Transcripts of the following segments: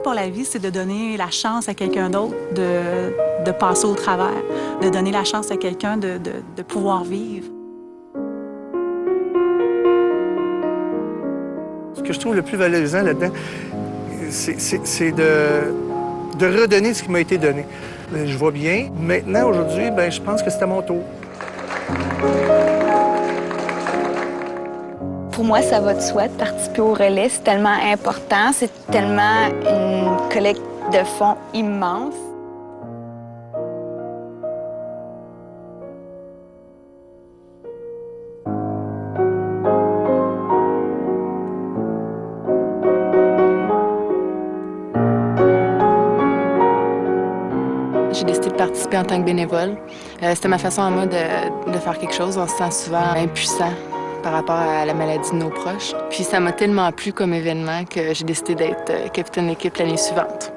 pour la vie, c'est de donner la chance à quelqu'un d'autre de passer au travers, de donner la chance à quelqu'un de pouvoir vivre. Ce que je trouve le plus valorisant là-dedans, c'est de redonner ce qui m'a été donné. Je vois bien. Maintenant, aujourd'hui, je pense que c'est à mon tour. Pour moi, ça va de soi de participer au relais. C'est tellement important, c'est tellement une collecte de fonds immense. J'ai décidé de participer en tant que bénévole. C'était ma façon à moi de faire quelque chose. On se sent souvent impuissant par rapport à la maladie de nos proches. Puis ça m'a tellement plu comme événement que j'ai décidé d'être capitaine d'équipe l'année suivante.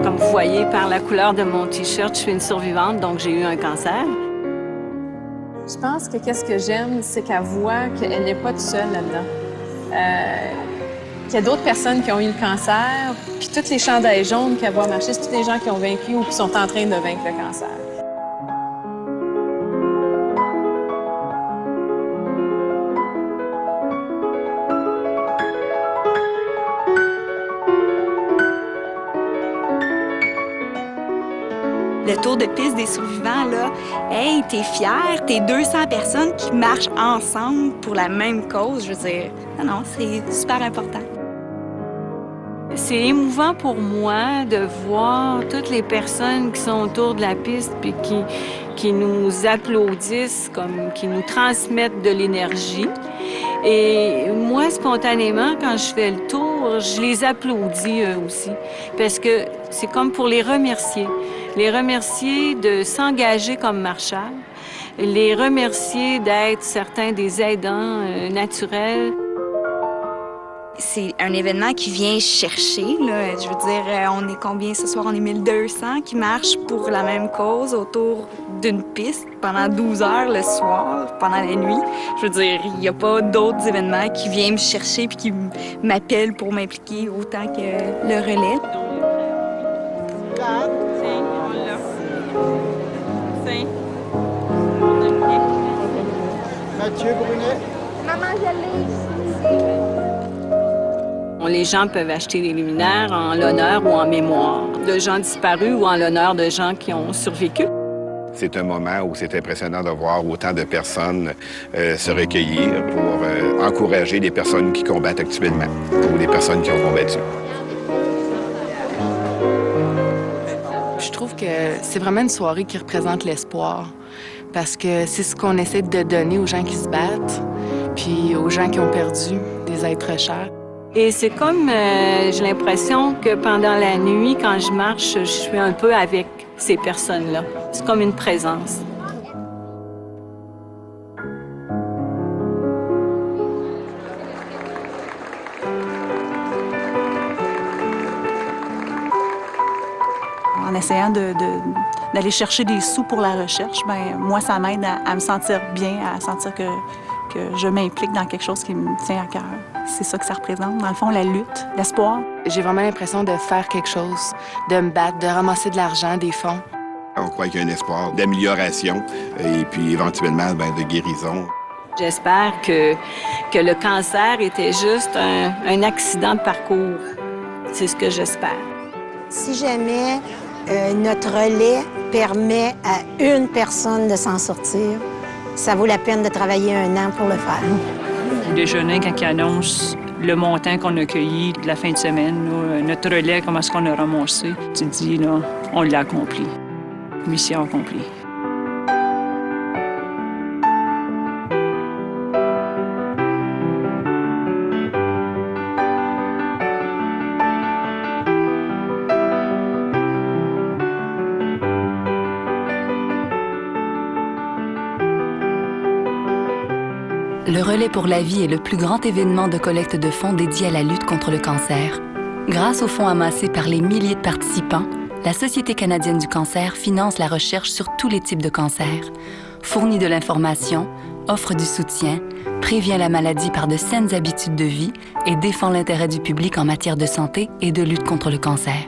Comme vous voyez par la couleur de mon T-shirt, je suis une survivante, donc j'ai eu un cancer. Je pense que qu'est-ce que j'aime, c'est qu'elle voit qu'elle n'est pas toute seule là-dedans. Qu'il y a d'autres personnes qui ont eu le cancer, puis tous les chandails jaunes qu'elle voit marcher, c'est tous les gens qui ont vaincu ou qui sont en train de vaincre le cancer. Le tour de piste des survivants, là, hey, t'es fière, t'es 200 personnes qui marchent ensemble pour la même cause. Je veux dire, non, c'est super important. C'est émouvant pour moi de voir toutes les personnes qui sont autour de la piste puis qui nous applaudissent, comme qui nous transmettent de l'énergie. Et moi, spontanément, quand je fais le tour, je les applaudis eux aussi. Parce que c'est comme pour les remercier. Les remercier de s'engager comme marcheurs. Les remercier d'être certains des aidants naturels. C'est un événement qui vient chercher, là. Je veux dire, on est combien ce soir? On est 1200 qui marchent pour la même cause autour d'une piste pendant 12 heures le soir, pendant la nuit. Je veux dire, il n'y a pas d'autres événements qui viennent me chercher puis qui m'appellent pour m'impliquer autant que le relais. Mathieu Brunet. Maman, j'allais ici. Les gens peuvent acheter des luminaires en l'honneur ou en mémoire de gens disparus ou en l'honneur de gens qui ont survécu. C'est un moment où c'est impressionnant de voir autant de personnes se recueillir pour encourager des personnes qui combattent actuellement ou des personnes qui ont combattu. Je trouve que c'est vraiment une soirée qui représente l'espoir parce que c'est ce qu'on essaie de donner aux gens qui se battent puis aux gens qui ont perdu des êtres chers. Et c'est comme, j'ai l'impression que pendant la nuit, quand je marche, je suis un peu avec ces personnes-là. C'est comme une présence. En essayant d'aller chercher des sous pour la recherche, moi, ça m'aide à me sentir bien, à sentir que je m'implique dans quelque chose qui me tient à cœur. C'est ça que ça représente, dans le fond, la lutte, l'espoir. J'ai vraiment l'impression de faire quelque chose, de me battre, de ramasser de l'argent, des fonds. On croit qu'il y a un espoir d'amélioration et puis éventuellement de guérison. J'espère que le cancer était juste un accident de parcours. C'est ce que j'espère. Si jamais notre relais permet à une personne de s'en sortir, ça vaut la peine de travailler 1 an pour le faire. Au déjeuner, quand ils annoncent le montant qu'on a cueilli de la fin de semaine, là, notre relais, comment est-ce qu'on a ramassé, tu te dis, là, on l'a accompli. Mission accomplie. Le Relais pour la vie est le plus grand événement de collecte de fonds dédié à la lutte contre le cancer. Grâce aux fonds amassés par les milliers de participants, la Société canadienne du cancer finance la recherche sur tous les types de cancers, fournit de l'information, offre du soutien, prévient la maladie par de saines habitudes de vie et défend l'intérêt du public en matière de santé et de lutte contre le cancer.